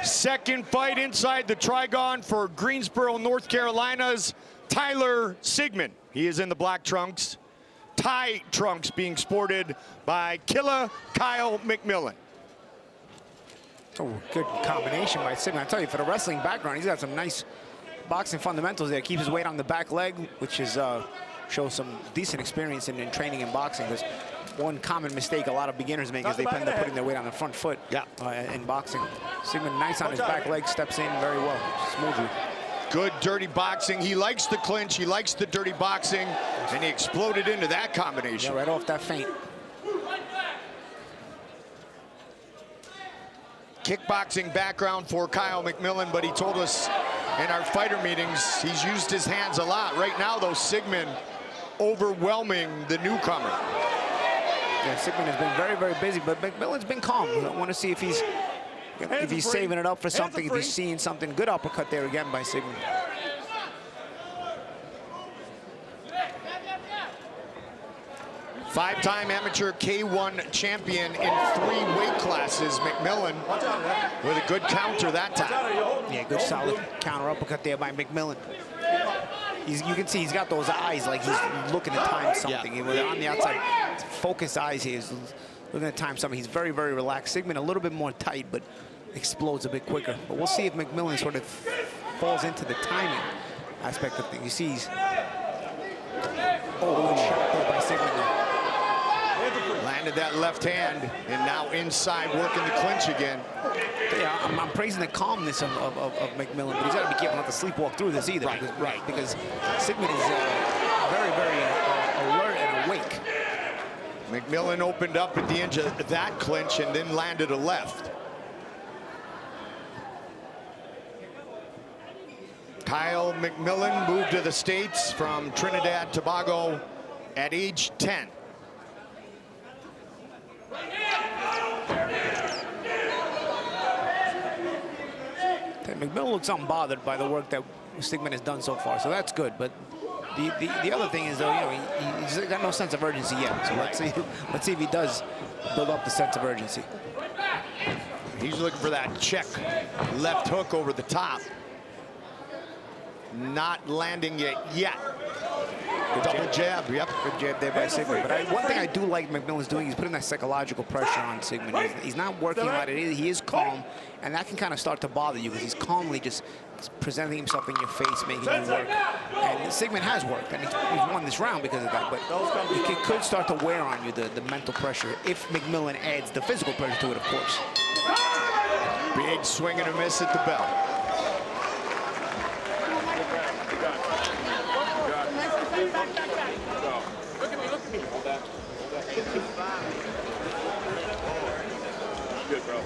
Second fight inside the Trigon for Greensboro, North Carolina's Tyler Sigmon. He is in the black trunks. Tie trunks being sported by Killa Kyle McMillan. Oh, good combination by Sigmon. I tell you, for the wrestling background, he's got some nice boxing fundamentals there. Keeps his weight on the back leg, which is shows some decent experience in training in boxing. Because one common mistake a lot of beginners make is they end up putting their weight on the front foot in boxing. Sigmon nice on his back leg, steps in very well, smoothly. Good dirty boxing. He likes the clinch, he likes the dirty boxing, and he exploded into that combination. Yeah, right off that feint. Kickboxing background for Kyle McMillan, but he told us in our fighter meetings he's used his hands a lot. Right now, though, Sigmon overwhelming the newcomer. Yeah, Sigmon has been very, very busy, but McMillan's been calm. I want to see if he's saving it up for something, if he's seeing something. Good uppercut there again by Sigmon. Five-time amateur K1 champion in 3 weight classes. McMillan with a good counter that time. Yeah, good solid counter uppercut there by McMillan. You can see he's got those eyes like he's looking to time something. Yeah. On the outside, focused eyes here. He's looking to time something. He's very, very relaxed. Sigmon a little bit more tight, but explodes a bit quicker. But we'll see if McMillan sort of falls into the timing aspect of things. You see he's... Oh, good shot by Sigmon there. Landed that left hand, and now inside working the clinch again. Yeah, I'm praising the calmness of McMillan, but he's got to be careful not to sleepwalk through this either. Right. Because Sigmon is very, very alert and awake. McMillan opened up at the edge of that clinch and then landed a left. Kyle McMillan moved to the States from Trinidad Tobago at age 10. McMillan looks unbothered by the work that Sigmon has done so far, so that's good. But the other thing is, though, you know, he's got no sense of urgency yet. So let's see if he does build up the sense of urgency. He's looking for that check left hook over the top. Not landing it yet. Good double jab, yep. Good jab there by Sigmon. But one thing I do like McMillan's doing, he's putting that psychological pressure on Sigmon. He's not working at it. He is calm, and that can kind of start to bother you because he's calmly just presenting himself in your face, making you work. And Sigmon has worked, and he's won this round because of that. But it could start to wear on you, the mental pressure, if McMillan adds the physical pressure to it, of course. Big swing and a miss at the bell. Good, bro.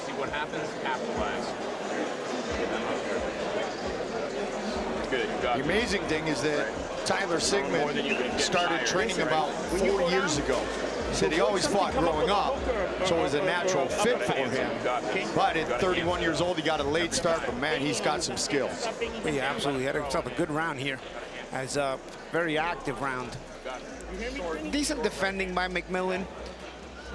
See what happens, capitalize. Good. The amazing thing is that Tyler Sigmon started training about 4 years ago. He said he always fought growing up, so it was a natural fit for him. But at 31 years old, he got a late start, but man, he's got some skills. Yeah, absolutely. He had himself a good round here. As a very active round. Decent defending by McMillan,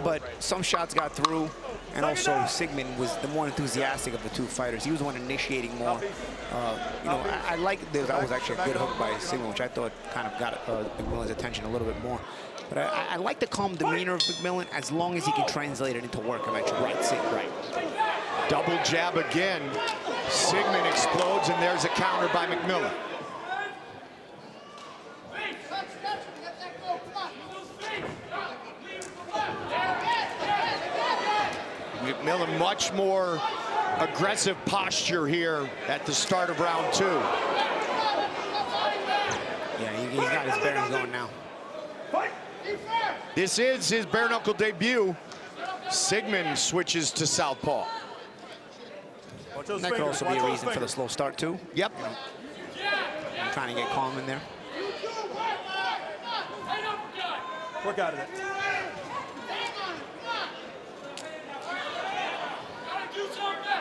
but some shots got through, and also Sigmon was the more enthusiastic of the two fighters. He was the one initiating more. You know, I like that was actually a good hook by Sigmon, which I thought kind of got McMillan's attention a little bit more. But I like the calm demeanor of McMillan as long as he can translate it into work eventually. Right. Double jab again. Sigmon explodes, and there's a counter by McMillan. McMillan much more aggressive posture here at the start of round 2. Yeah, he's got his bearings going now. This is his bare knuckle debut. Sigmon switches to southpaw. That could also be a reason for the slow start too. Yep. I'm trying to get calm in there. Work out of it.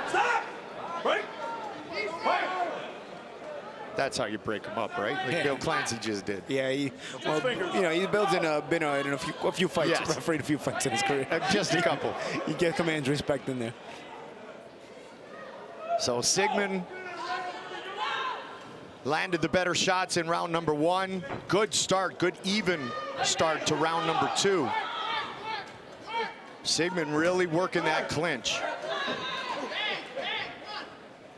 Stop! Break! That's how you break them up, right? Like Yeah. Bill Clancy just did. Yeah, he builds in been in a few fights, Yes. refereed a few fights in his career. Just a couple. He commands respect in there. So Sigmund landed the better shots in round number 1. Good start, good even start to round number 2. Sigmund really working that clinch.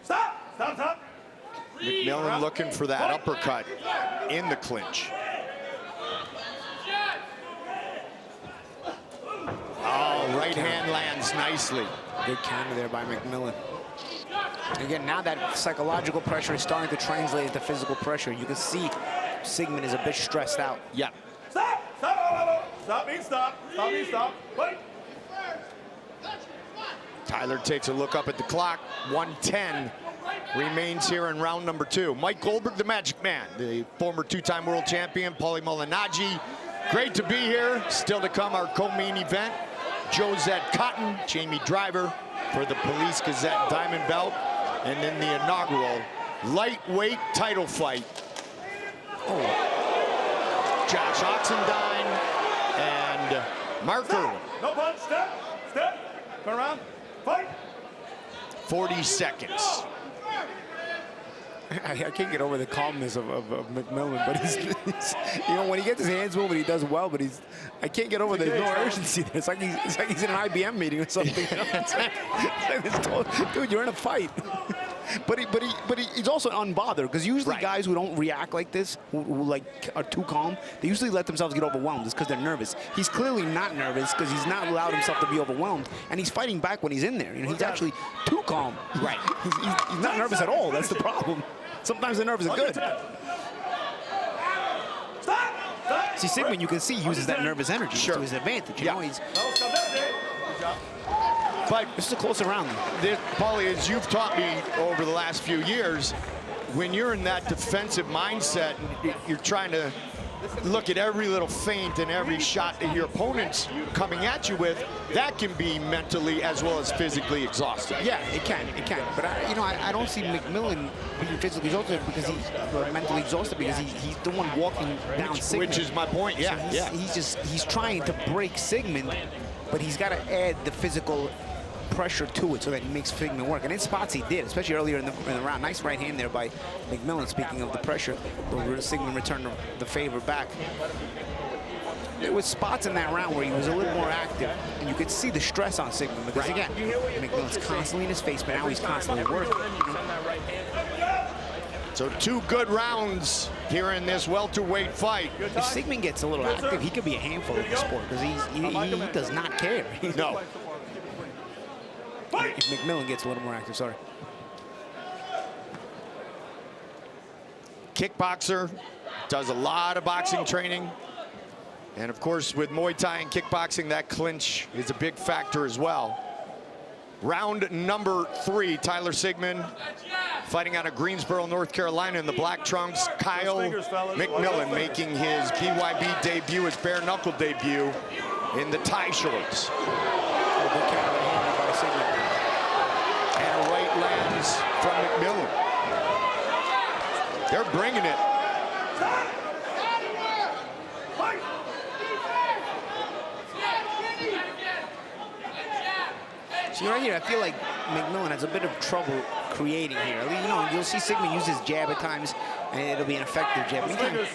Stop. McMillan looking for that uppercut in the clinch. Oh, right hand lands nicely. Good counter there by McMillan. Again, now that psychological pressure is starting to translate into physical pressure. You can see Sigmund is a bit stressed out. Yeah. Stop means stop. Stop means stop. Wait. Tyler takes a look up at the clock. 1:10 remains here in round number 2. Mike Goldberg, the Magic Man, the former 2-time world champion, Paulie Malignaggi. Great to be here. Still to come, our co-main event. Josette Cotton, Jamie Driver for the Police Gazette Diamond Belt. And then the inaugural lightweight title fight. Josh Oxendine and Mark Irwin. No punch. Step. Turn around. Fight. 40 seconds. I can't get over the calmness of McMillan, but he's you know, when he gets his hands moving, he does well, but I can't get over there's no urgency there. It's like he's in an IBM meeting or something. You know? It's like, dude, you're in a fight. But he's also unbothered, because usually Right. guys who don't react like this, who like are too calm, they usually let themselves get overwhelmed. It's because they're nervous. He's clearly not nervous, because he's not allowed himself to be overwhelmed, and he's fighting back when he's in there. You know, he's actually too calm. Right. He's not nervous at all. That's the problem. Sometimes the nerves are good. Stop. See, Sigmund, you can see, uses that nervous energy Sure. to his advantage. You Yeah. know, he's No, stop that. Good job. But this is a closer round. Paulie, as you've taught me over the last few years, when you're in that defensive mindset, you're trying to look at every little feint and every shot that your opponent's coming at you with, that can be mentally as well as physically exhausting. Yeah, it can. But I don't see McMillan being physically exhausted because or mentally exhausted because he's the one walking down Sigmund. Which is my point. Yeah, So he's trying to break Sigmund, but he's got to add the physical pressure to it so that he makes Sigmund work. And in spots he did, especially earlier in the round. Nice right hand there by McMillan, speaking of the pressure. Sigmund returned the favor back. There was spots in that round where he was a little more active, and you could see the stress on Sigmund because, again, McMillan's constantly in his face, but now he's constantly working. So 2 good rounds here in this welterweight fight. If Sigmund gets a little active, he could be a handful in the sport because he does not care. No. If McMillan gets a little more active, sorry. Kickboxer, does a lot of boxing training. And of course, with Muay Thai and kickboxing, that clinch is a big factor as well. Round number 3, Tyler Sigmund fighting out of Greensboro, North Carolina in the black trunks. Kyle McMillan making his BYB debut, his bare knuckle debut in the tie shorts. And a right lands from McMillan. They're bringing it. See, right here, I feel like McMillan has a bit of trouble creating here. You know, you'll see Sigmund use his jab at times, and it'll be an effective jab. Anytime,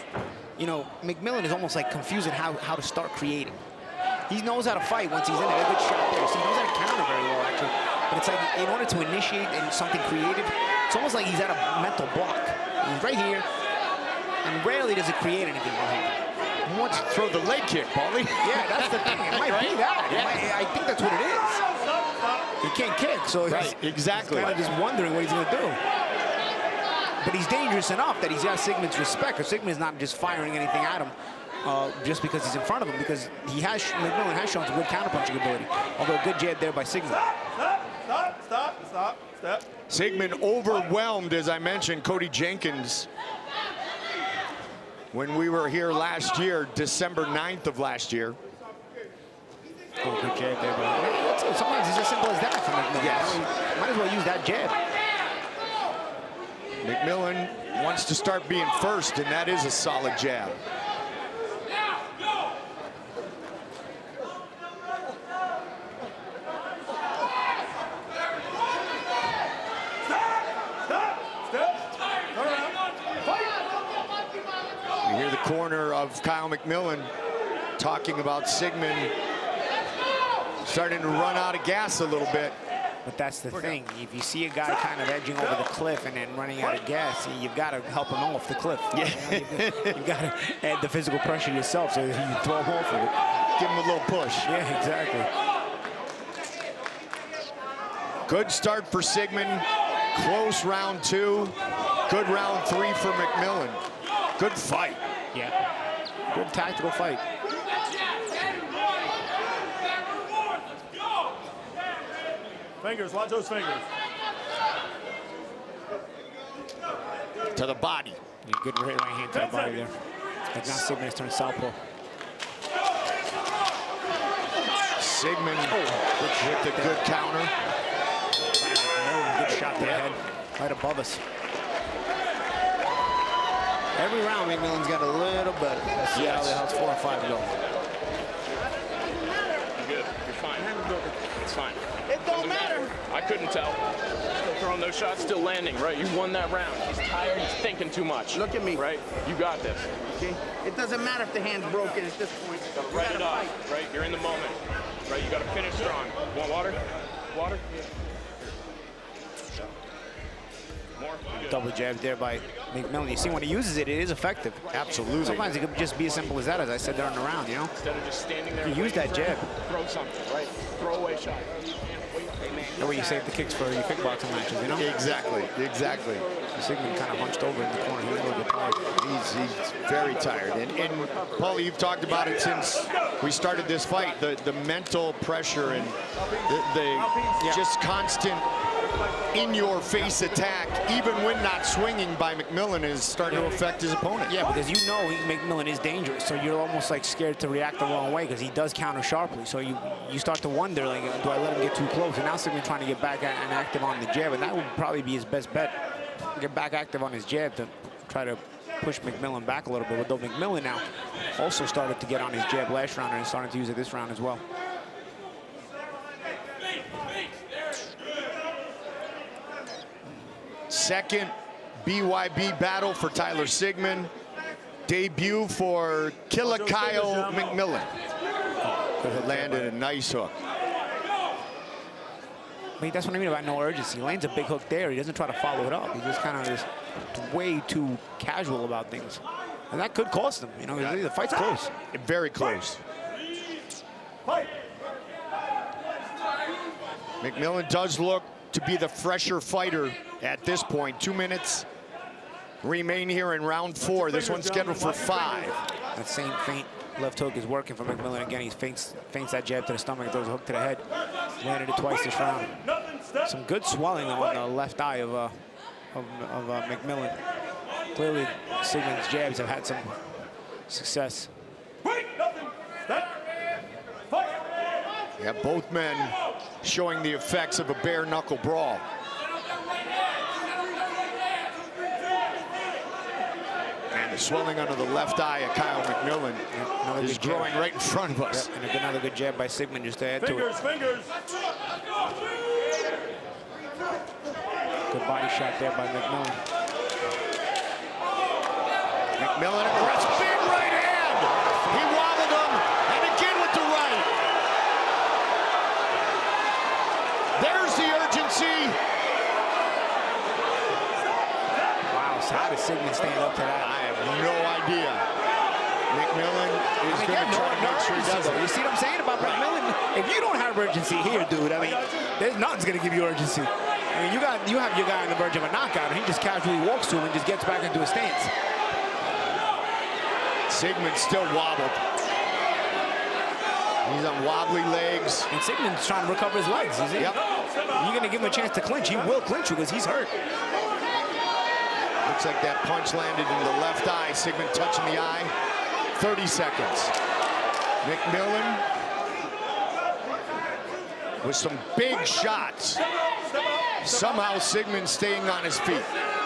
you know, McMillan is almost like confusing how to start creating. He knows how to fight once he's in there. A good shot there. So he knows how to counter very well, actually. But it's like, in order to initiate something creative, it's almost like he's at a mental block. He's right here, and rarely does he create anything from here. He wants to throw the leg kick, Paulie. Yeah, that's the thing. It might be that. I think that's what it is. He can't kick, so he's Exactly. kind of just wondering what he's going to do. But he's dangerous enough that he's got Sigmund's respect, because Sigmund's not just firing anything at him just because he's in front of him, because McMillan has shown some good counterpunching ability. Although a good jab there by Sigmund. Stop. Step. Sigmund overwhelmed, as I mentioned, Cody Jenkins when we were here last year, December 9th of last year. Oh, good jab there, but sometimes it's as simple as that from McMillan. Yes. Might as well use that jab. McMillan wants to start being first, and that is a solid jab. You hear the corner of Kyle McMillan talking about Sigmund starting to run out of gas a little bit. But that's the thing. If you see a guy kind of edging over the cliff and then running out of gas, you've got to help him off the cliff. Yeah. You've got to add the physical pressure yourself so that you throw him off of it. Give him a little push. Yeah, exactly. Good start for Sigmund. Close round 2. Good round 3 for McMillan. Good fight. Yeah. Good tactical fight. Fingers, watch those fingers. To the body. Yeah, good right hand to the body there. Like now Sigmund has turned southpaw. Sigmund with the good counter. Good shot to the head, right above us. Every round, McMillan's got a little better. Let's see how the hell's 4 or 5 go. You're good. You're fine. It's fine. It don't matter. I couldn't tell. Still throwing those shots, still landing, right? You won that round. He's tired, he's thinking too much. Look at me. Right? You got this. Okay? It doesn't matter if the hand's broken at this point. Gotta You write gotta it off, fight. right? You're in the moment. Right? You gotta finish strong. Want water? Water? More? You're good. Double jab there by McMillan. You see, when he uses it, it is effective. Absolutely. Sometimes it could just be as simple as that, as I said during the round, you know? Instead of just standing there. You use that waiting for jab. him, throw something, right? Throw away shot. The way you save the kicks for your kickboxing matches, you know? Exactly, exactly. Sigmund kind of hunched over in the corner. He's a little bit tired. He's very tired. And Paulie, you've talked about it since we started this fight, the mental pressure and the just constant in-your-face attack, even when not swinging by McMillan, is starting to affect his opponent. Yeah, because you know McMillan is dangerous, so you're almost like scared to react the wrong way because he does counter sharply. So you start to wonder, like, do I let him get too close? And now Sigmund trying to get back and active on the jab, and that would probably be his best bet. Get back active on his jab to try to push McMillan back a little bit. Though McMillan now also started to get on his jab last round and is starting to use it this round as well. Second BYB battle for Tyler Sigmund. Debut for Killer Kyle McMillan. Landed a nice hook. I mean, that's what I mean about no urgency. He lands a big hook there. He doesn't try to follow it up. He just kind of is way too casual about things. And that could cost him. You know, the fight's close. Very close. Fight. McMillan does look to be the fresher fighter at this point. 2 minutes remain here in round 4. This one's scheduled for 5. That same feint left hook is working for McMillan. Again, he feints that jab to the stomach, throws a hook to the head. Landed it twice this round. Some good swelling on the left eye of McMillan. Clearly, Sigmund's jabs have had some success. Yeah, both men showing the effects of a bare knuckle brawl. And the swelling under the left eye of Kyle McMillan is growing right in front of us. And another good jab by Sigmund just to add to it. Fingers. Good body shot there by McMillan. McMillan aggressive, big right hand. He wobbled him, and again with the right. There's the urgency. Wow, so how does Sigmund stand up to that? I have no idea. McMillan is going to try to make sure he does it. You see what I'm saying about McMillan? If you don't have urgency here, dude, I mean, there's nothing's going to give you urgency. I mean, you have your guy on the verge of a knockout, and he just casually walks to him and just gets back into a stance. Sigmund still wobbled. He's on wobbly legs. And Sigmund's trying to recover his legs, is he? Yep. You're going to give him a chance to clinch. He will clinch because he's hurt. Looks like that punch landed in the left eye. Sigmund touching the eye. 30 seconds. McMillan with some big shots. Somehow Sigmund staying on his feet.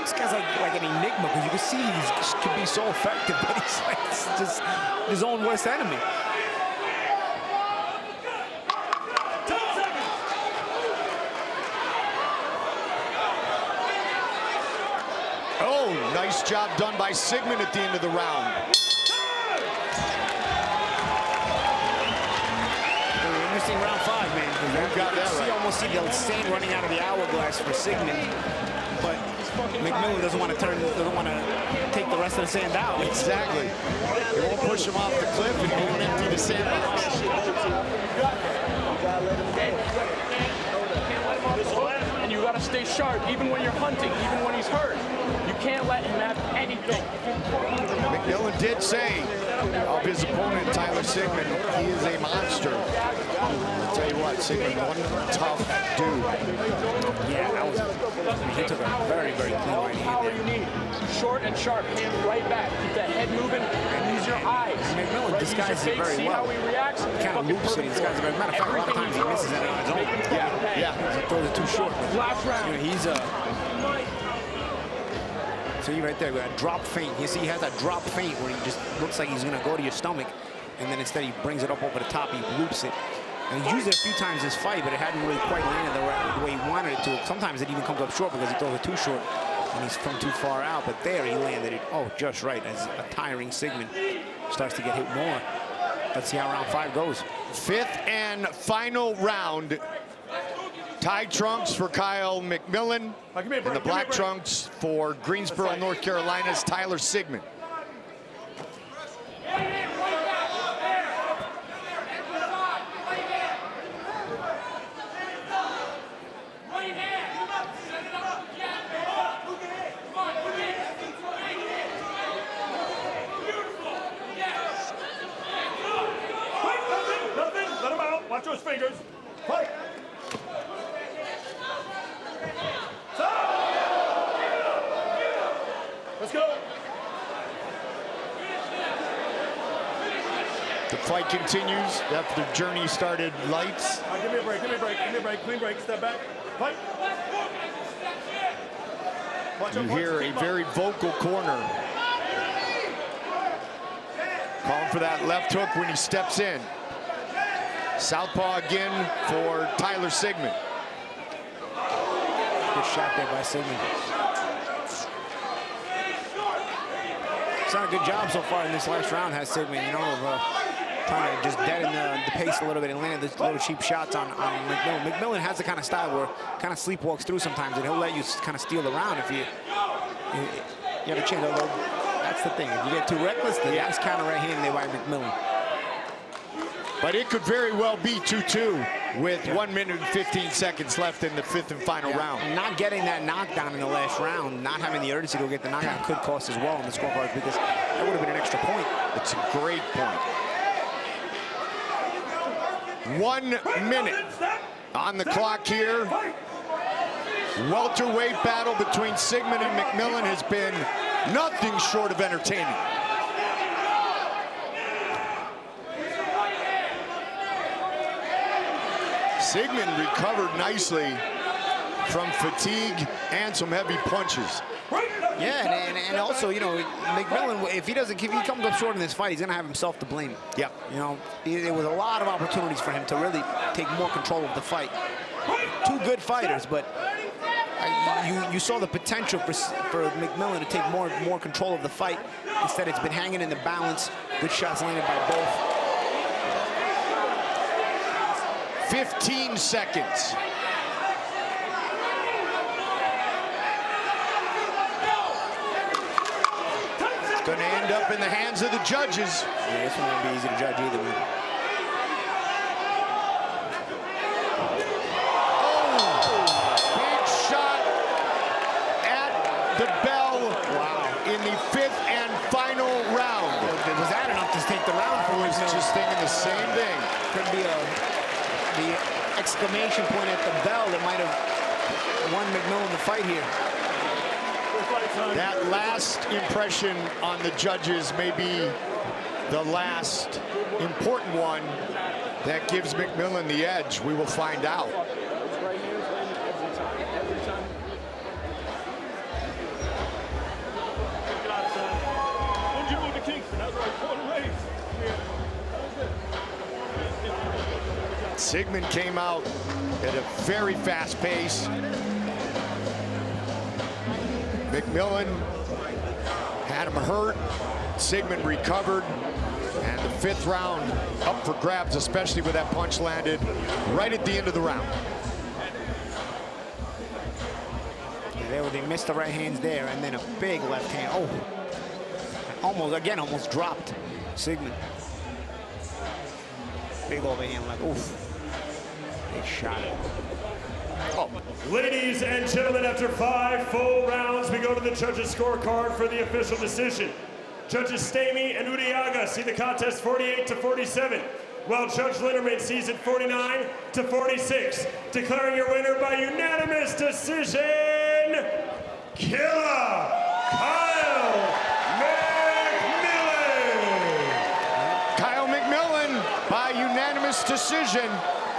This guy's like an enigma because you can see he can be so effective, but he's like just his own worst enemy. Oh, nice job done by Sigmund at the end of the round. Interesting round 5, man. You got that right. You almost see the sand running out of the hourglass for Sigmund, but McMillan doesn't want to take the rest of the sand out. Exactly. He won't push him off the cliff, and he won't empty the sandbox. And you got to stay sharp, even when you're hunting, even when he's hurt. You can't let him have anything. McMillan did say of his opponent, Tyler Sigmund, he is a monster. I'll tell you what, Sigmund, one tough dude. Yeah, that was. He took a very, very clean right hand Power there. you need. Short and sharp, hand right back. Keep that head moving and use your eyes. McMillan Right? disguises Use your it very face, see well. how he reacts. Kind of loops it. He's got, as a matter of fact, a lot of times he misses it on his own. Yeah. He throws it too short. Last round. You know, he's see right there, a drop feint. You see, he has that drop feint where he just looks like he's gonna go to your stomach, and then instead he brings it up over the top. He loops it, and he's used it a few times this fight, but it hadn't really quite landed the way he wanted it to. Sometimes it even comes up short because he throws it too short, and he's from too far out. But there, he landed it. Oh, just right. As a tiring Sigmund starts to get hit more. Let's see how round 5 goes. 5th and final round. Tie trunks for Kyle McMillan, and the black trunks for Greensboro, North Carolina's Tyler Sigmund. Nothing. Let him out. Watch those fingers. Fight. Let's go. The fight continues after the journey started lights. All right, give me a break. Give me a break. Give me a break. Clean break. Step back. Fight. Watch You out, hear a keep up. very vocal corner calling for that left hook when he steps in. Southpaw again for Tyler Sigmund. Good shot there by Sigmund. He's done a good job so far in this last round, has Sigmund, you know, of trying to just deaden the pace a little bit and land these little cheap shots on McMillan. McMillan has the kind of style where kind of sleepwalks through sometimes, and he'll let you kind of steal the round if you have a chance. Although that's the thing, if you get too reckless, the nice counter right hand there by McMillan. But it could very well be 2-2 with 1 minute and 15 seconds left in the 5th and final round. And not getting that knockdown in the last round, not having the urgency to go get the knockdown could cost as well in the scorecard, because that would have been an extra point. It's a great point. 1 minute on the clock here. Welterweight battle between Sigmund and McMillan has been nothing short of entertaining. Sigmund recovered nicely from fatigue and some heavy punches. Yeah, and also, you know, McMillan, if he comes up short in this fight, he's going to have himself to blame. Yeah. You know, there was a lot of opportunities for him to really take more control of the fight. Two good fighters, but you saw the potential for McMillan to take more control of the fight. Instead, it's been hanging in the balance. Good shots landed by both. 15 seconds. It's going to end up in the hands of the judges. Yeah, this one won't be easy to judge either, man. Big shot at the bell. Wow. In the 5th and final round. Was that enough to take the round for I was McMillan? just thinking the same thing. Could be the exclamation point at the bell that might have won McMillan the fight here. That last impression on the judges may be the last important one that gives McMillan the edge. We will find out. Sigmund came out at a very fast pace. McMillan had him hurt. Sigmund recovered. And the 5th round up for grabs, especially with that punch landed right at the end of the round. They missed the right hands there, and then a big left hand. Oh, almost dropped Sigmund. Big overhand left. Oof. Big shot. Oh. Ladies and gentlemen, after 5 full rounds, we go to the judges' scorecard for the official decision. Judges Stamey and Uriaga see the contest 48-47, while Judge Linderman sees it 49-46. Declaring your winner by unanimous decision, Killer Kyle McMillan. Kyle McMillan by unanimous decision.